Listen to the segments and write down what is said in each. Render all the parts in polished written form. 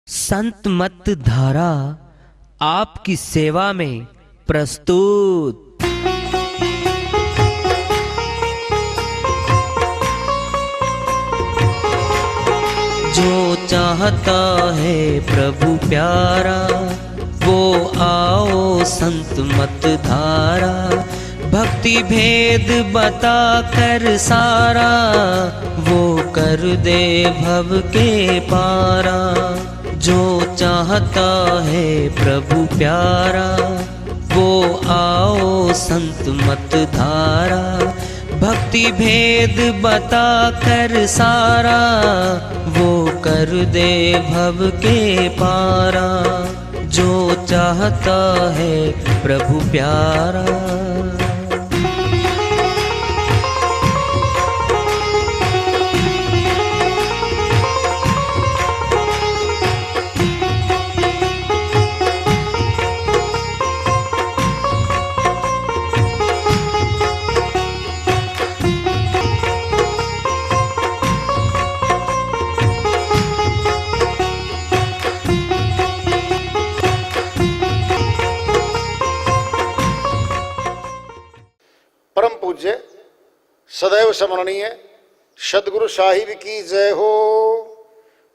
संत मत धारा आपकी सेवा में प्रस्तुत। जो चाहता है प्रभु प्यारा वो आओ संत मत धारा। भक्ति भेद बता कर सारा वो कर दे भव के पारा। जो चाहता है प्रभु प्यारा वो आओ संत मत धारा। भक्ति भेद बता कर सारा वो कर दे भव के पारा। जो चाहता है प्रभु प्यारा। परम पूज्य सदैव स्मरणीय सदगुरु साहिब की जय हो।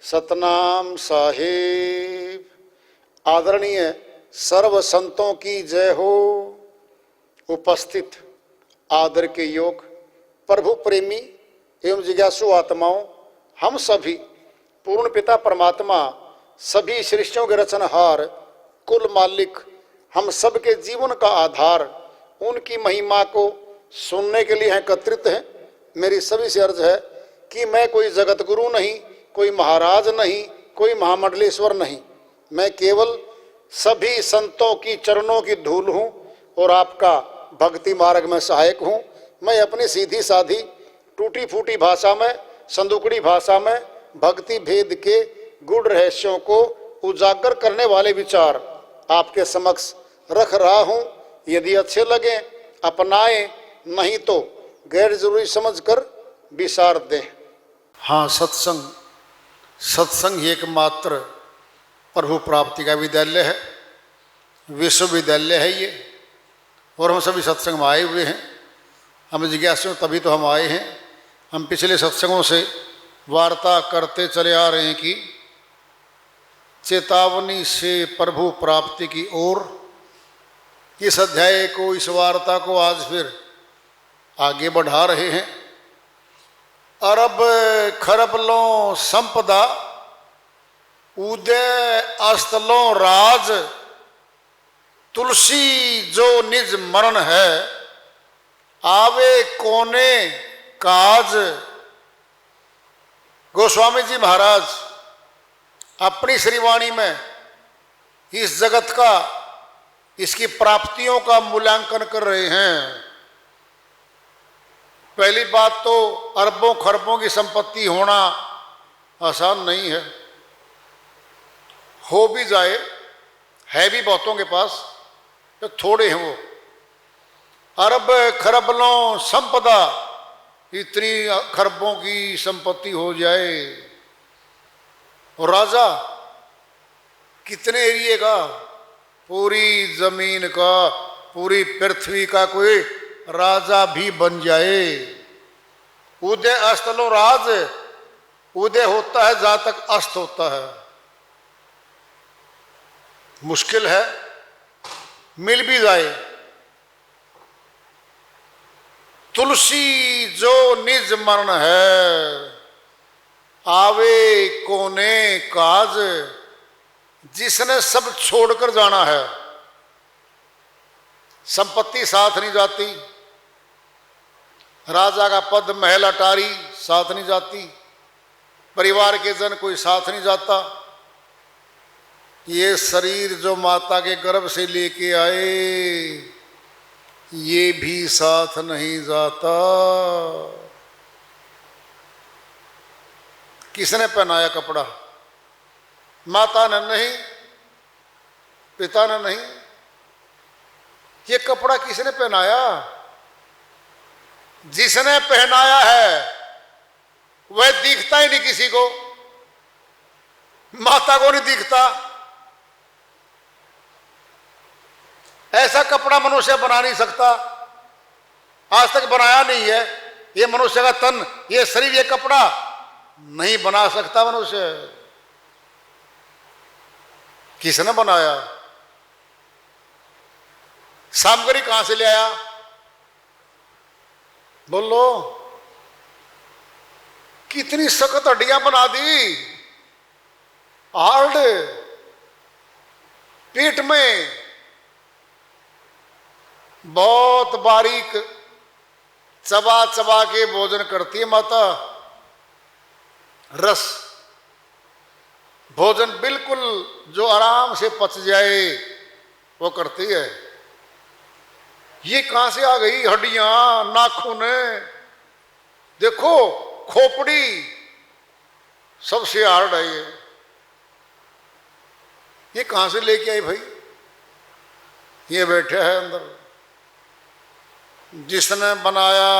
सतनाम साहिब। आदरणीय सर्व संतों की जय हो। उपस्थित आदर के योग प्रभु प्रेमी एवं जिज्ञासु आत्माओं, हम सभी पूर्ण पिता परमात्मा सभी सृष्टियों के रचनहार कुल मालिक हम सबके जीवन का आधार उनकी महिमा को सुनने के लिए एकत्रित हैं। मेरी सभी से अर्ज है कि मैं कोई जगत गुरु नहीं, कोई महाराज नहीं, कोई महामंडलेश्वर नहीं। मैं केवल सभी संतों की चरणों की धूल हूँ और आपका भक्ति मार्ग में सहायक हूँ। मैं अपनी सीधी साधी टूटी फूटी भाषा में, संदुकड़ी भाषा में भक्ति भेद के गूढ़ रहस्यों को उजागर करने वाले विचार आपके समक्ष रख रहा हूँ। यदि अच्छे लगे अपनाएं, नहीं तो गैर जरूरी समझकर विसार दें। हाँ, सत्संग ही एकमात्र प्रभु प्राप्ति का विद्यालय है, विश्वविद्यालय है ये। और हम सभी सत्संग में आए हुए हैं। हम जिज्ञासु तभी तो हम आए हैं। हम पिछले सत्संगों से वार्ता करते चले आ रहे हैं कि चेतावनी से प्रभु प्राप्ति की ओर। इस अध्याय को, इस वार्ता को आज फिर आगे बढ़ा रहे हैं। अरब खरबलों संपदा उदय अस्तलों राज। तुलसी जो निज मरण है आवे कोने काज। गोस्वामी जी महाराज अपनी श्रीवाणी में इस जगत का, इसकी प्राप्तियों का मूल्यांकन कर रहे हैं। पहली बात तो अरबों खरबों की संपत्ति होना आसान नहीं है। हो भी जाए, है भी बहुतों के पास, तो थोड़े हैं वो। अरब खरबलों संपदा, इतनी खरबों की संपत्ति हो जाए। और राजा कितने एरिए का, पूरी जमीन का, पूरी पृथ्वी का कोई राजा भी बन जाए। उदय अस्तलो राज। उदय होता है जहां तक अस्त होता है। मुश्किल है, मिल भी जाए। तुलसी जो निज मरण है आवे कोने काज। जिसने सब छोड़कर जाना है, संपत्ति साथ नहीं जाती, राजा का पद महल अटारी साथ नहीं जाती, परिवार के जन कोई साथ नहीं जाता। ये शरीर जो माता के गर्भ से लेके आए ये भी साथ नहीं जाता। किसने पहनाया कपड़ा? माता ने नहीं, पिता ने नहीं। ये कपड़ा किसने पहनाया? जिसने पहनाया है वह दिखता ही नहीं किसी को। माता को नहीं दिखता। ऐसा कपड़ा मनुष्य बना नहीं सकता, आज तक बनाया नहीं है। ये मनुष्य का तन, ये शरीर, ये कपड़ा नहीं बना सकता मनुष्य। किसने बनाया? सामग्री कहां से ले आया? बोलो। कितनी सख्त हड्डियां बना दी, हार्ड, पेट में बहुत बारीक चबा चबा के भोजन करती है माता। रस भोजन बिल्कुल जो आराम से पच जाए वो करती है। ये कहां से आ गई हड्डियां, नाखून, देखो खोपड़ी, सबसे हार्ड है ये कहां से लेके आई भाई? ये बैठे है अंदर। जिसने बनाया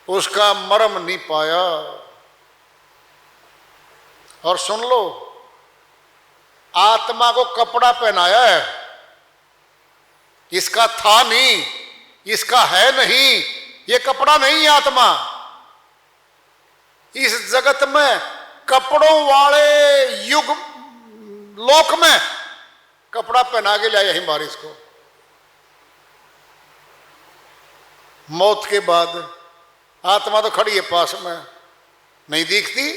उसका मर्म नहीं पाया। और सुन लो, आत्मा को कपड़ा पहनाया है, इसका था नहीं, इसका है नहीं, ये कपड़ा नहीं है आत्मा। इस जगत में कपड़ों वाले युग लोक में कपड़ा पहना के लाया ही बारिश को। मौत के बाद आत्मा तो खड़ी है पास में, नहीं दिखती।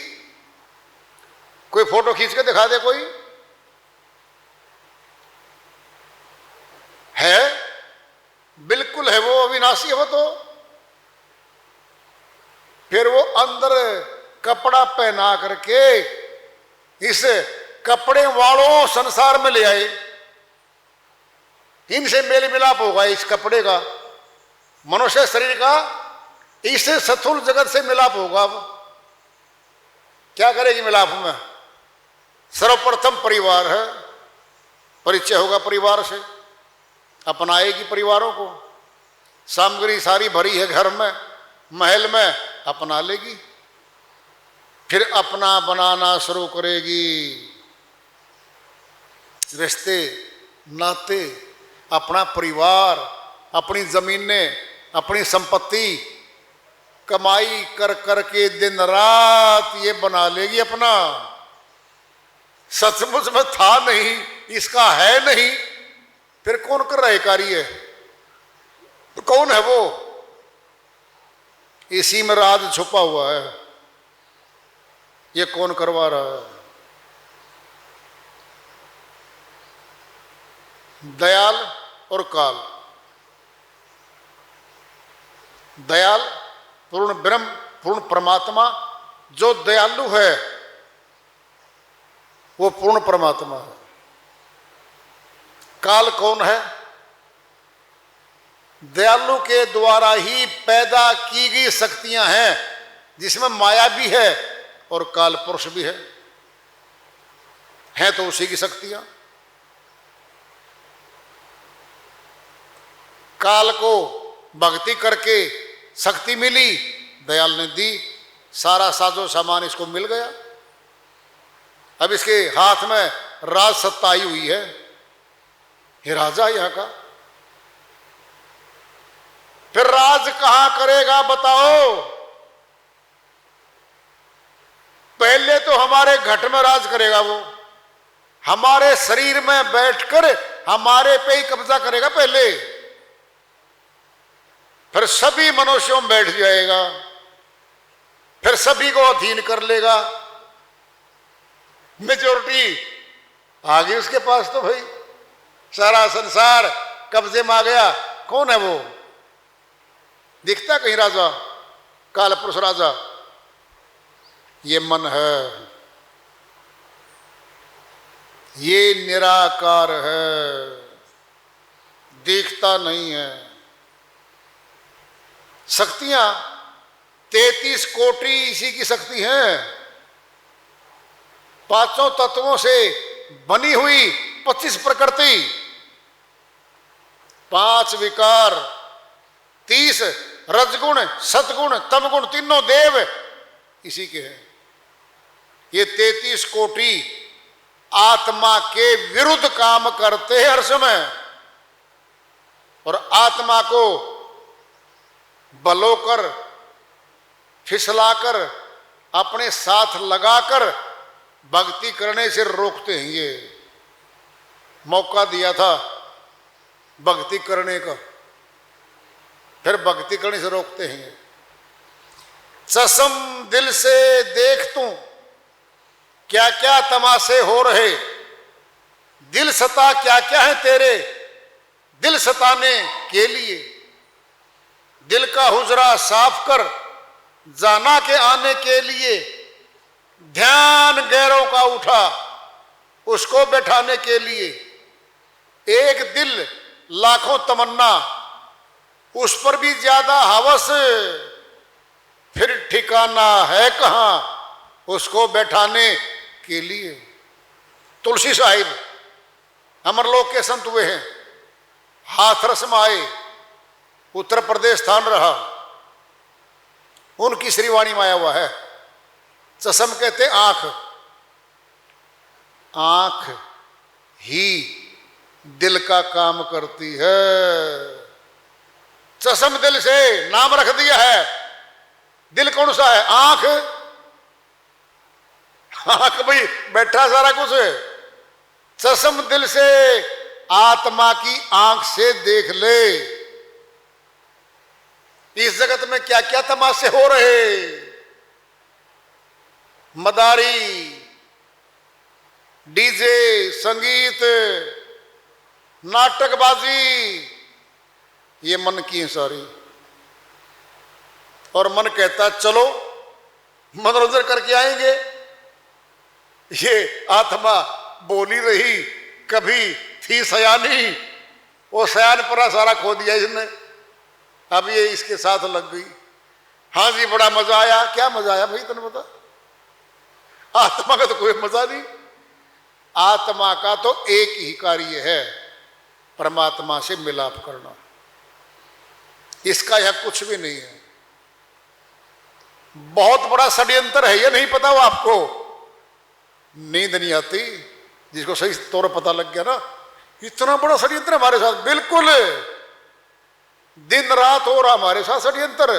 कोई फोटो खींच के दिखा दे कोई, है बिल्कुल है, वो अविनाशी है वो तो। फिर वो अंदर कपड़ा पहना करके इस कपड़े वालों संसार में ले आए। इनसे मेल मिलाप होगा इस कपड़े का, मनुष्य शरीर का इससे स्थूल जगत से मिलाप होगा। अब क्या करेगी मिलाप में? सर्वप्रथम परिवार है, परिचय होगा परिवार से, अपनाएगी परिवारों को। सामग्री सारी भरी है घर में, महल में, अपना लेगी। फिर अपना बनाना शुरू करेगी, रिश्ते नाते, अपना परिवार, अपनी जमीनें, अपनी संपत्ति कमाई कर करके दिन रात ये बना लेगी अपना। सचमुच में था नहीं, इसका है नहीं, फिर कौन कर रहा है कार्य? तो कौन है वो? इसी में राज छुपा हुआ है। ये कौन करवा रहा है? दयाल और काल। दयाल पूर्ण ब्रह्म, पूर्ण परमात्मा। जो दयालु है वो पूर्ण परमात्मा है। काल कौन है? दयालु के द्वारा ही पैदा की गई शक्तियां हैं, जिसमें माया भी है और काल पुरुष भी है तो उसी की शक्तियां। काल को भक्ति करके शक्ति मिली, दयाल ने दी, सारा साजो सामान इसको मिल गया। अब इसके हाथ में राज सत्ता आई हुई है, ये राजा यहां का। फिर राज कहां करेगा बताओ? पहले तो हमारे घट में राज करेगा वो, हमारे शरीर में बैठकर हमारे पे ही कब्जा करेगा पहले, फिर सभी मनुष्यों में बैठ जाएगा, फिर सभी को अधीन कर लेगा। मेजोरिटी आ गई उसके पास तो भाई, सारा संसार कब्जे में आ गया। कौन है वो? दिखता कहीं राजा, काल पुरुष राजा? ये मन है, ये निराकार है, दिखता नहीं है। शक्तियां 33 कोटि इसी की शक्ति है। पांचों तत्वों से बनी हुई 25 प्रकृति, 5 विकार, 30 रजगुण, सतगुण, तमगुण, तीनों देव इसी के हैं। ये 33 कोटि आत्मा के विरुद्ध काम करते हैं हर समय, और आत्मा को बलोकर फिसलाकर अपने साथ लगाकर भक्ति करने से रोकते हैं। ये मौका दिया था भक्ति करने का, फिर भक्ति करने से रोकते हैं। चश्म दिल से देख तू क्या क्या तमाशे हो रहे, दिल सता क्या क्या है तेरे, दिल सताने के लिए। दिल का हुजरा साफ कर जाना के आने के लिए, ध्यान गैरों का उठा उसको बैठाने के लिए। एक दिल लाखों तमन्ना, उस पर भी ज्यादा हवस, फिर ठिकाना है कहां उसको बैठाने के लिए। तुलसी साहिब अमरलोक के संत हुए हैं, हाथरस में आए, उत्तर प्रदेश स्थान रहा, उनकी श्रीवाणी में आया हुआ है। चश्म कहते आंख, आंख ही दिल का काम करती है। चश्म दिल से नाम रख दिया है। दिल कौन सा है? आंख। आंख भाई बैठा सारा कुछ। चश्म दिल से आत्मा की आंख से देख ले, इस जगत में क्या क्या तमाशे हो रहे। मदारी, डीजे, संगीत, नाटकबाजी, ये मन की है सारी। और मन कहता चलो मनोरंजन करके आएंगे। ये आत्मा बोली रही, कभी थी सयानी, वो सयान परा सारा खो दिया इसने, अब ये इसके साथ लग गई। हाँ जी बड़ा मजा आया। क्या मजा आया भाई तने बता? आत्मा का तो कोई मजा नहीं। आत्मा का तो एक ही कार्य है, परमात्मा से मिलाप करना। इसका यह कुछ भी नहीं है। बहुत बड़ा षड्यंत्र है, ये नहीं पता वो आपको? नींद नहीं आती जिसको सही तौर पता लग गया ना, इतना बड़ा षड्यंत्र हमारे साथ। बिल्कुल दिन रात हो रहा हमारे साथ षड्यंत्र।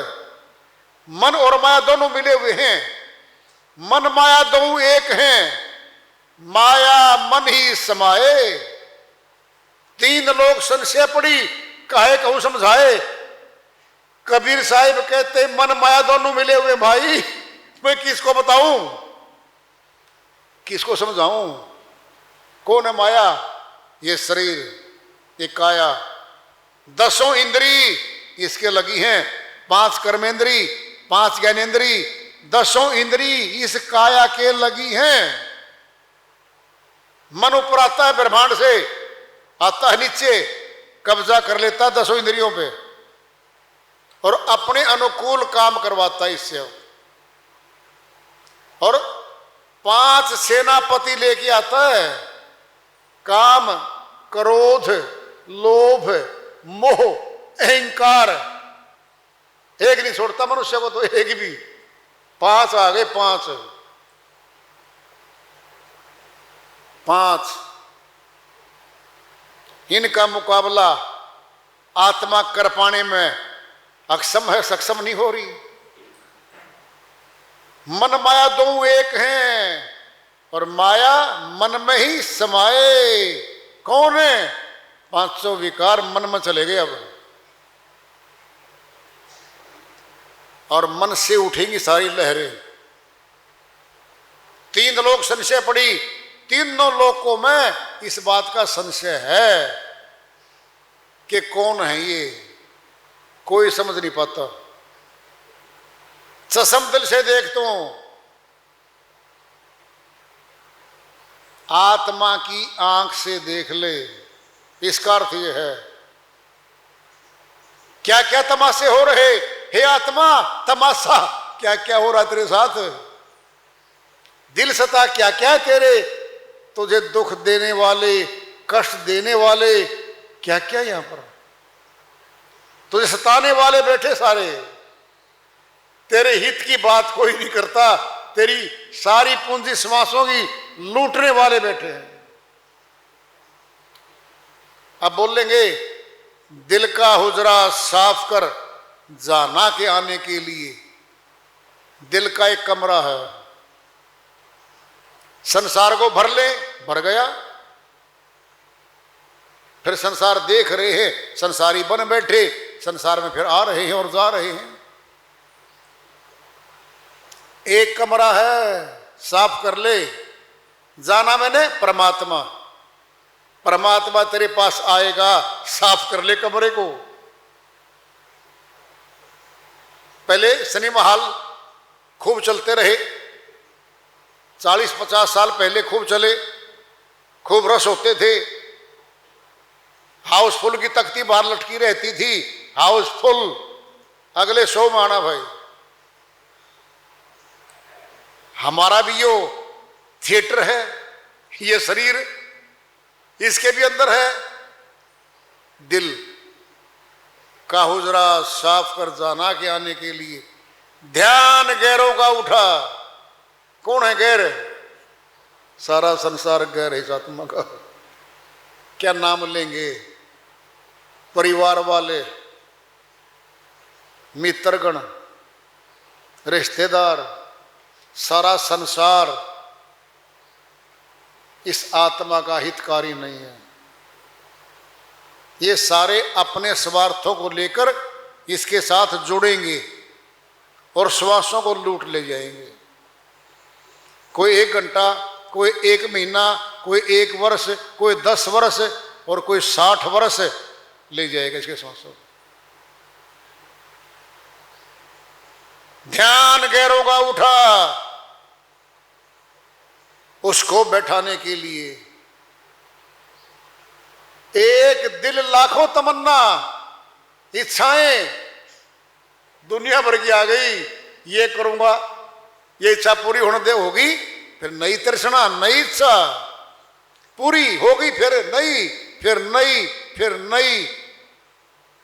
मन और माया दोनों मिले हुए हैं। मन माया दोनों एक हैं, माया मन ही समाये। तीन लोग संशय पड़ी, काहे कहूं समझाए। कबीर साहिब कहते मन माया दोनों मिले हुए भाई, मैं किसको बताऊं, किसको समझाऊं? कौन है माया? ये शरीर, ये काया, 10 इंद्री इसके लगी हैं, 5 कर्मेंद्री, 5 ज्ञानेंद्री, 10 इंद्री इस काया के लगी हैं। मन ऊपर आता है ब्रह्मांड से, आता है नीचे, कब्जा कर लेता है 10 इंद्रियों पे और अपने अनुकूल काम करवाता है इससे। और 5 सेनापति लेके आता है, काम, क्रोध, लोभ, मोह, अहंकार। एक नहीं छोड़ता मनुष्य को तो, एक भी। 5 आ गए, 5। इनका मुकाबला आत्मा कर पाने में अक्षम है, सक्षम नहीं हो रही। मन माया दोनों एक हैं और माया मन में ही समाये। कौन है? 500 विकार मन में चले गए अब, और मन से उठेंगी सारी लहरें। 3 लोग संशय पड़ी, तीनों लोगों में इस बात का संशय है कि कौन है ये, कोई समझ नहीं पाता। चश्म दिल से देखता हूं, आत्मा की आंख से देख ले, इसका अर्थ यह है। क्या क्या तमाशे हो रहे, हे आत्मा, तमाशा क्या क्या हो रहा तेरे साथ। दिल सता क्या क्या है तेरे, तुझे दुख देने वाले, कष्ट देने वाले क्या क्या यहां पर, तुझे सताने वाले बैठे सारे। तेरे हित की बात कोई नहीं करता, तेरी सारी पूंजी श्वासों की लूटने वाले बैठे हैं। अब बोलेंगे दिल का हुजरा साफ कर जाना के आने के लिए। दिल का एक कमरा है, संसार को भर ले, भर गया। फिर संसार देख रहे हैं, संसारी बन बैठे, संसार में फिर आ रहे हैं और जा रहे हैं। एक कमरा है, साफ कर ले। जाना मैंने परमात्मा, परमात्मा तेरे पास आएगा, साफ कर ले कमरे को। पहले सिनेमा हॉल खूब चलते रहे, 40-50 साल पहले खूब चले, खूब रस होते थे। हाउसफुल की तख्ती बाहर लटकी रहती थी, हाउसफुल, अगले शो में आना भाई। हमारा भी यो थिएटर है, ये शरीर, इसके भी अंदर है दिल का हुजरा साफ कर जाना के आने के लिए। ध्यान गैरों का उठा। कौन है गैर? सारा संसार गैर है आत्मा का। क्या नाम लेंगे? परिवार वाले, मित्रगण, रिश्तेदार, सारा संसार इस आत्मा का हितकारी नहीं है। ये सारे अपने स्वार्थों को लेकर इसके साथ जुड़ेंगे और श्वासों को लूट ले जाएंगे। कोई 1 घंटा, कोई 1 महीना, कोई 1 वर्ष, कोई 10 वर्ष और कोई 60 वर्ष ले जाएगा इसके श्वासों। ध्यान गैरों का उठा, उसको बैठाने के लिए। एक दिल लाखों तमन्ना, इच्छाएं दुनिया भर की आ गई। ये करूंगा, ये इच्छा पूरी होने दे, होगी फिर नई तृष्णा, नई इच्छा पूरी होगी, फिर नई, फिर नई, फिर नई।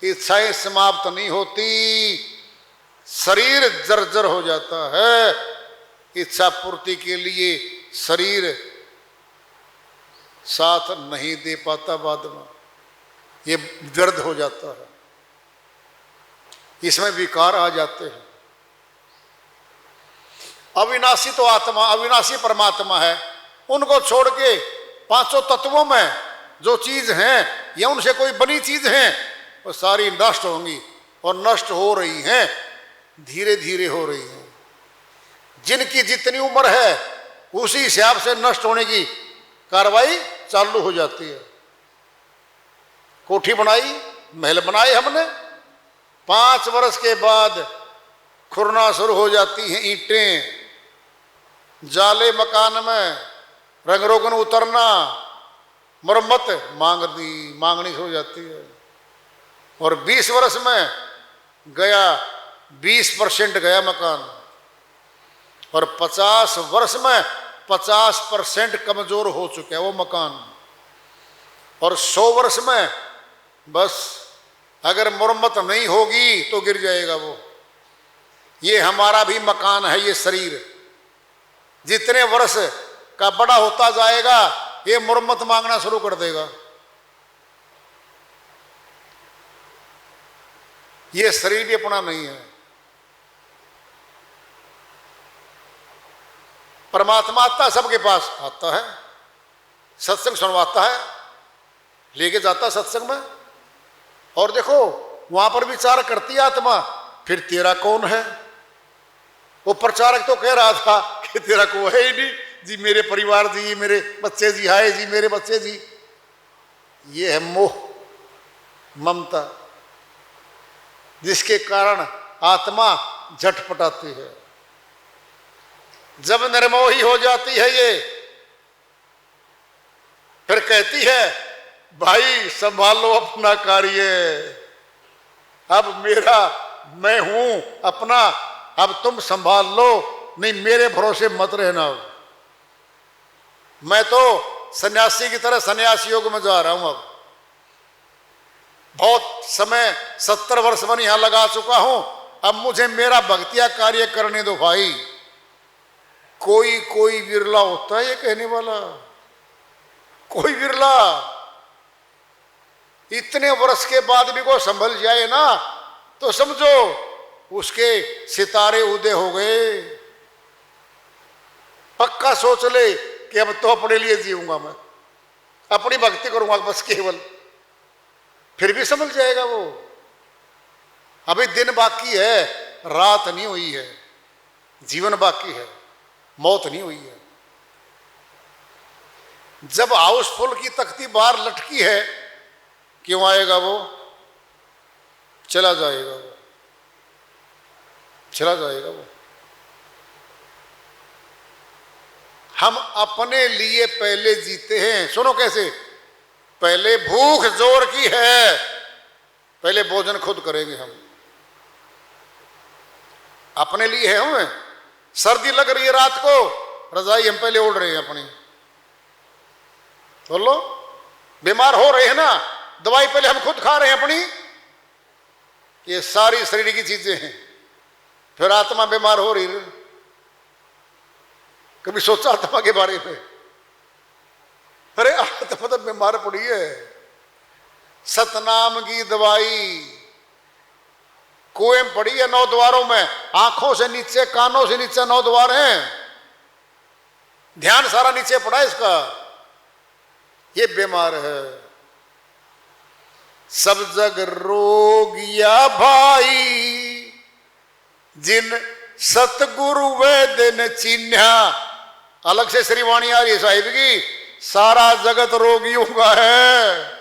इच्छाएं समाप्त नहीं होती, शरीर जर्जर हो जाता है। इच्छा पूर्ति के लिए शरीर साथ नहीं दे पाता, बाद में ये व्यर्थ हो जाता है, इसमें विकार आ जाते हैं। अविनाशी तो आत्मा, अविनाशी परमात्मा है। उनको छोड़ के पांचों तत्वों में जो चीज हैं या उनसे कोई बनी चीज हैं, वो सारी नष्ट होंगी और नष्ट हो रही हैं, धीरे धीरे हो रही हैं। जिनकी जितनी उम्र है उसी हिसाब से नष्ट होने की कार्रवाई चालू हो जाती है। कोठी बनाई, महल बनाए हमने, 5 वर्ष के बाद खुरना शुरू हो जाती हैं ईंटें, जाले मकान में रंग रोगन उतरना, मरम्मत मांगनी शुरू हो जाती है। और 20 वर्ष में गया 20% गया मकान, और 50 वर्ष में 50% कमजोर हो चुका है वो मकान, और 100 वर्ष में बस अगर मरम्मत नहीं होगी तो गिर जाएगा वो। ये हमारा भी मकान है, ये शरीर जितने वर्ष का बड़ा होता जाएगा ये मरम्मत मांगना शुरू कर देगा। ये शरीर भी अपना नहीं है। परमात्मा आता है सबके पास, आता है, सत्संग सुनवाता है, लेके जाता है सत्संग में, और देखो वहां पर विचार करती है आत्मा, फिर तेरा कौन है? वो प्रचारक तो कह रहा था कि तेरा को है ही नहीं जी, मेरे परिवार जी, मेरे बच्चे जी, हाय जी मेरे बच्चे जी। ये है मोह, ममता, जिसके कारण आत्मा झटपटाती है। जब निर्मोही हो जाती है ये, फिर कहती है भाई संभालो अपना कार्य, अब मेरा मैं हूं अपना, अब तुम संभाल लो, नहीं मेरे भरोसे मत रहना। मैं तो सन्यासी की तरह सन्यासी योग में जा रहा हूं। अब बहुत समय 70 वर्ष में यहां लगा चुका हूं, अब मुझे मेरा भक्तिया कार्य करने दो भाई। कोई कोई विरला होता है ये कहने वाला, कोई विरला। इतने वर्ष के बाद भी कोई संभल जाए ना तो समझो उसके सितारे उदय हो गए। पक्का सोच ले कि अब तो अपने लिए जीऊंगा, मैं अपनी भक्ति करूंगा बस केवल, फिर भी संभल जाएगा वो। अभी दिन बाकी है, रात नहीं हुई है, जीवन बाकी है, मौत नहीं हुई है। जब हाउसफुल की तख्ती बाहर लटकी है, क्यों आएगा वो? चला जाएगा वो, चला जाएगा वो। हम अपने लिए पहले जीते हैं। सुनो कैसे, पहले भूख जोर की है, पहले भोजन खुद करेंगे हम, अपने लिए है। हमें सर्दी लग रही है रात को, रजाई हम पहले ओढ़ रहे हैं अपनी। बोलो, बीमार हो रहे हैं ना, दवाई पहले हम खुद खा रहे हैं अपनी। ये सारी शरीर की चीजें हैं। फिर आत्मा बीमार हो रही है। कभी सोचा आत्मा के बारे में? अरे आत्मा तो बीमार पड़ी है। सतनाम की दवाई कुएं में पड़ी है 9 द्वारों में, आंखों से नीचे कानों से नीचे 9 द्वार हैं, ध्यान सारा नीचे पड़ा है इसका। ये बीमार है। सब जग रोगिया भाई, जिन सतगुरु वेद ने चिन्हा। अलग से श्रीवाणी आ रही है साहिब की, सारा जगत रोगियों का है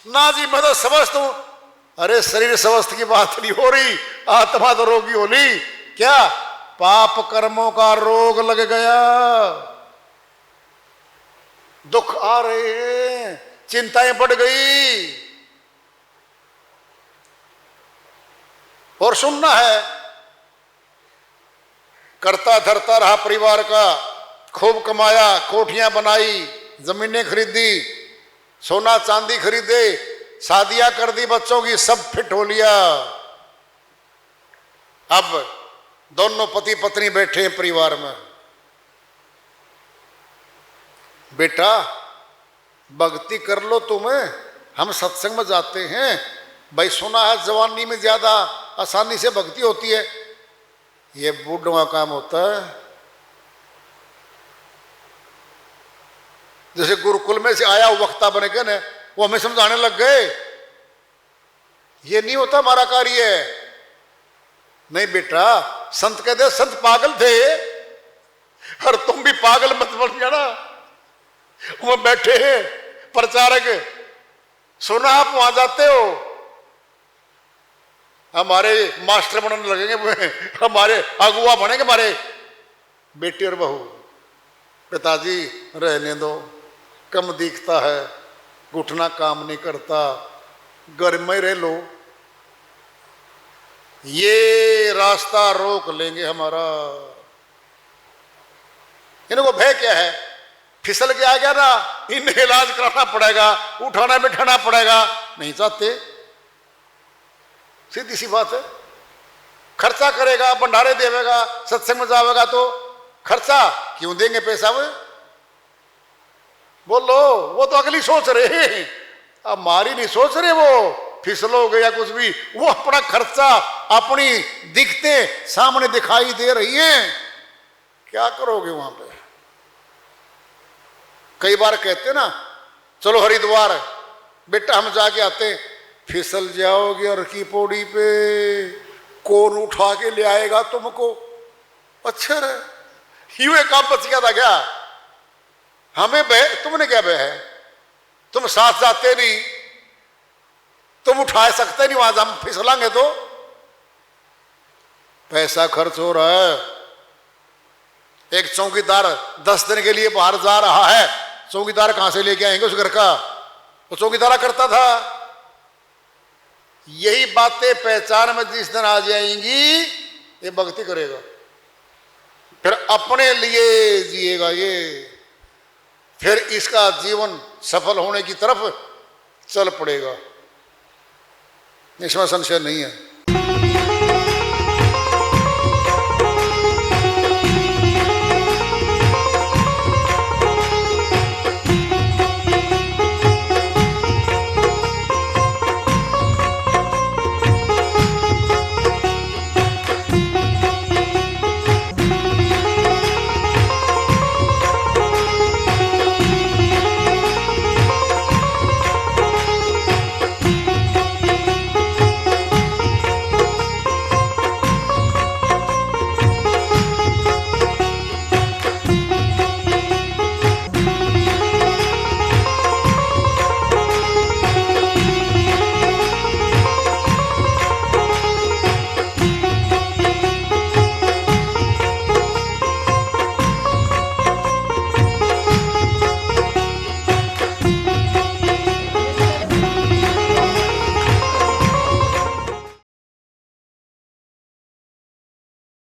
ना जी, मैं तो स्वस्थ हूं। अरे शरीर स्वस्थ की बात नहीं हो रही, आत्मा तो रोगी हो ली। क्या पाप कर्मों का रोग लग गया, दुख आ रहे हैं, चिंताएं बढ़ गई। और सुनना है, करता धरता रहा परिवार का, खूब कमाया, कोठियां बनाई, जमीनें खरीदी, सोना चांदी खरीदे, शादियां कर दी बच्चों की, सब फिट हो लिया। अब दोनों पति पत्नी बैठे हैं परिवार में। बेटा भक्ति कर लो, तुम्हें हम सत्संग में जाते हैं भाई, सुना है जवानी में ज्यादा आसानी से भक्ति होती है। ये बूढ़ों का काम होता है। जैसे गुरुकुल में से आया वक्ता बने के ना, वो हमें समझाने लग गए, ये नहीं होता हमारा कार्य। नहीं बेटा, संत कहते संत पागल थे, और तुम भी पागल मत बन जाना। वो बैठे हैं प्रचारक, सुना आप वहां जाते हो, हमारे मास्टर बनने लगेंगे, हमारे अगुआ बनेंगे, हमारे बेटी और बहू। पिताजी रहने दो, कम दिखता है, घुटना काम नहीं करता, घर में रह लो, ये रास्ता रोक लेंगे हमारा। इनको भय क्या है? फिसल के आ गया ना, इन्हें इलाज कराना पड़ेगा, उठाना बैठाना पड़ेगा, नहीं चाहते। सीधी सी बात है। खर्चा करेगा, भंडारे देवेगा, सत्संग में जावेगा, तो खर्चा क्यों देंगे पैसा वो? बोलो, वो तो अगली सोच रहे हैं, हमारी नहीं सोच रहे। वो फिसलोगे या कुछ भी, वो अपना खर्चा अपनी दिखते सामने दिखाई दे रही है, क्या करोगे वहां पे? कई बार कहते ना, चलो हरिद्वार, बेटा हम जाके आते, फिसल जाओगे और की पौड़ी पे, कौन उठा के ले आएगा तुमको? अच्छा यूं एक काम बच गया था क्या? हमें भय, तुमने क्या भय है? तुम साथ जाते नहीं, तुम उठा सकते नहीं, वहां हम फिसलांगे तो पैसा खर्च हो रहा है। एक चौकीदार 10 दिन के लिए बाहर जा रहा है, चौकीदार कहां से लेके आएंगे उस घर का? वो चौकीदारा करता था। यही बातें पहचान में जिस दिन आ जाएंगी, ये भक्ति करेगा, फिर अपने लिए जिएगा ये, फिर इसका जीवन सफल होने की तरफ चल पड़ेगा, इसमें संशय नहीं है।